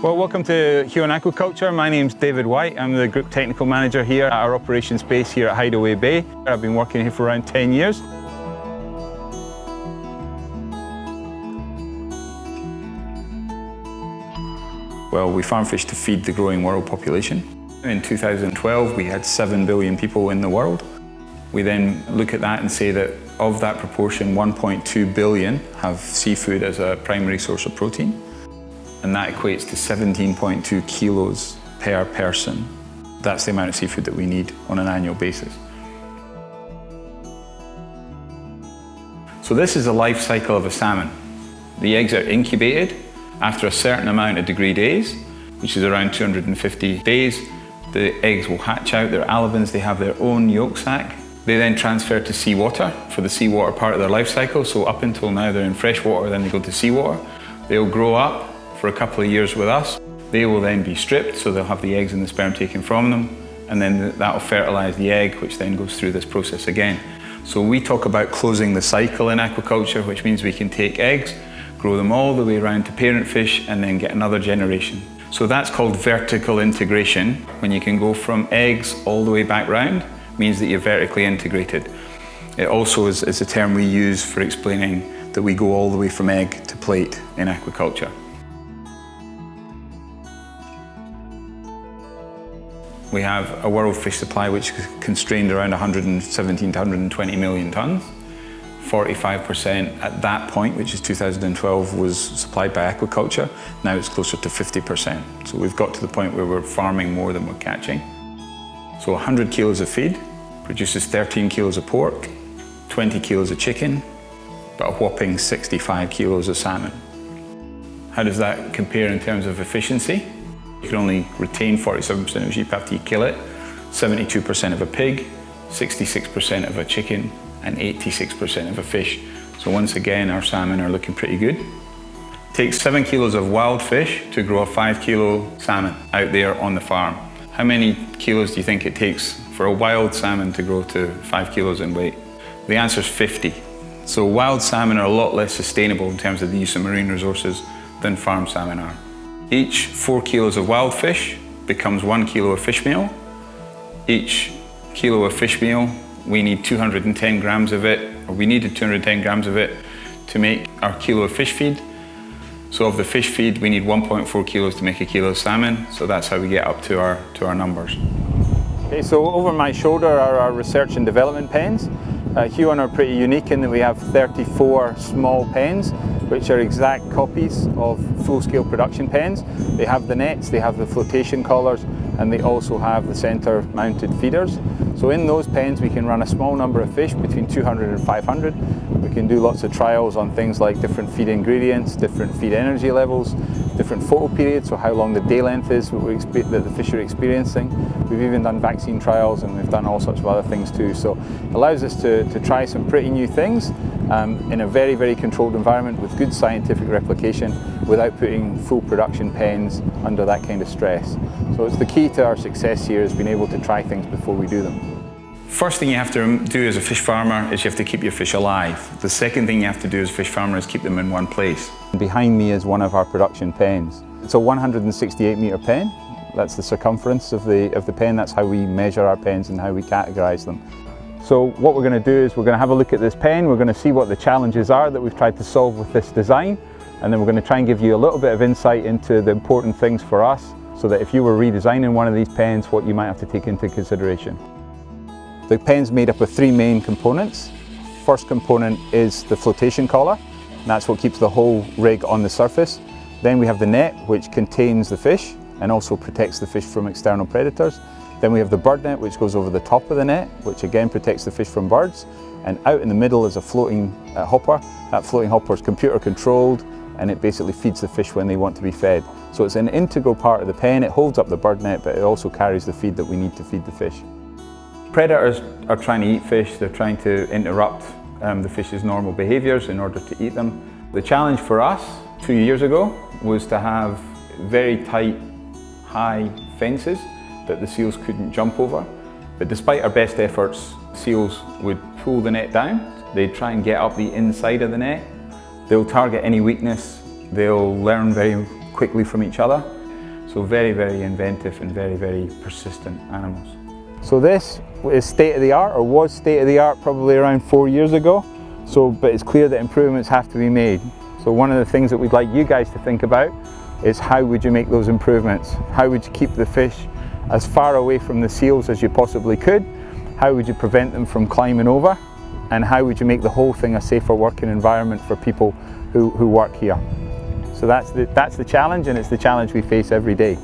Well, welcome to Huon Aquaculture. My name's David White. I'm the Group Technical Manager here at our operations base here at Hideaway Bay. I've been working here for around 10 years. Well, we farm fish to feed the growing world population. In 2012, we had 7 billion people in the world. We then look at that and say that of that proportion, 1.2 billion have seafood as a primary source of protein. And that equates to 17.2 kilos per person. That's the amount of seafood that we need on an annual basis. So this is the life cycle of a salmon. The eggs are incubated. After a certain amount of degree days, which is around 250 days, the eggs will hatch out. They're alevins, they have their own yolk sac. They then transfer to seawater for the seawater part of their life cycle. So up until now they're in fresh water, then they go to seawater. They'll grow up for a couple of years with us. They will then be stripped, so they'll have the eggs and the sperm taken from them, and then that will fertilize the egg, which then goes through this process again. So we talk about closing the cycle in aquaculture, which means we can take eggs, grow them all the way around to parent fish, and then get another generation. So that's called vertical integration. When you can go from eggs all the way back round, means that you're vertically integrated. It also is a term we use for explaining that we go all the way from egg to plate in aquaculture. We have a world fish supply which is constrained around 117 to 120 million tonnes. 45% at that point, which is 2012, was supplied by aquaculture. Now it's closer to 50%. So we've got to the point where we're farming more than we're catching. So 100 kilos of feed produces 13 kilos of pork, 20 kilos of chicken, but a whopping 65 kilos of salmon. How does that compare in terms of efficiency? You can only retain 47% of a sheep after you kill it, 72% of a pig, 66% of a chicken, and 86% of a fish. So once again, our salmon are looking pretty good. It takes 7 kilos of wild fish to grow a 5 kilo salmon out there on the farm. How many kilos do you think it takes for a wild salmon to grow to 5 kilos in weight? The answer is 50. So wild salmon are a lot less sustainable in terms of the use of marine resources than farm salmon are. Each 4 kilos of wild fish becomes 1 kilo of fish meal. Each kilo of fish meal, we need 210 grams of it, or we needed 210 grams of it to make our kilo of fish feed. So of the fish feed, we need 1.4 kilos to make a kilo of salmon. So that's how we get up to our numbers. Okay, so over my shoulder are our research and development pens. Huon are pretty unique in that we have 34 small pens, which are exact copies of full-scale production pens. They have the nets, they have the flotation collars, and they also have the center-mounted feeders. So in those pens we can run a small number of fish, between 200 and 500. We can do lots of trials on things like different feed ingredients, different feed energy levels, different photo periods, so how long the day length is that the fish are experiencing. We've even done vaccine trials, and we've done all sorts of other things too. So it allows us to try some pretty new things in a very, very controlled environment with good scientific replication without putting full production pens under that kind of stress. So it's the key to our success here, is being able to try things before we do them. First thing you have to do as a fish farmer is you have to keep your fish alive. The second thing you have to do as a fish farmer is keep them in one place. Behind me is one of our production pens. It's a 168 metre pen. That's the circumference of the pen. That's how we measure our pens and how we categorise them. So what we're going to do is we're going to have a look at this pen. We're going to see what the challenges are that we've tried to solve with this design, and then we're going to try and give you a little bit of insight into the important things for us, so that if you were redesigning one of these pens, what you might have to take into consideration. The pen's made up of 3 main components. First component is the flotation collar, and that's what keeps the whole rig on the surface. Then we have the net, which contains the fish and also protects the fish from external predators. Then we have the bird net, which goes over the top of the net, which again protects the fish from birds. And out in the middle is a floating hopper. That floating hopper is computer controlled, and it basically feeds the fish when they want to be fed. So it's an integral part of the pen. It holds up the bird net, but it also carries the feed that we need to feed the fish. Predators are trying to eat fish. They're trying to interrupt the fish's normal behaviours in order to eat them. The challenge for us 2 years ago was to have very tight, high fences that the seals couldn't jump over. But despite our best efforts, seals would pull the net down. They'd try and get up the inside of the net. They'll target any weakness. They'll learn very quickly from each other. So very, very inventive and very, very persistent animals. So this is state of the art, or was state of the art probably around 4 years ago. But it's clear that improvements have to be made. So one of the things that we'd like you guys to think about is how would you make those improvements? How would you keep the fish as far away from the seals as you possibly could? How would you prevent them from climbing over? And how would you make the whole thing a safer working environment for people who work here? So that's the challenge, and it's the challenge we face every day.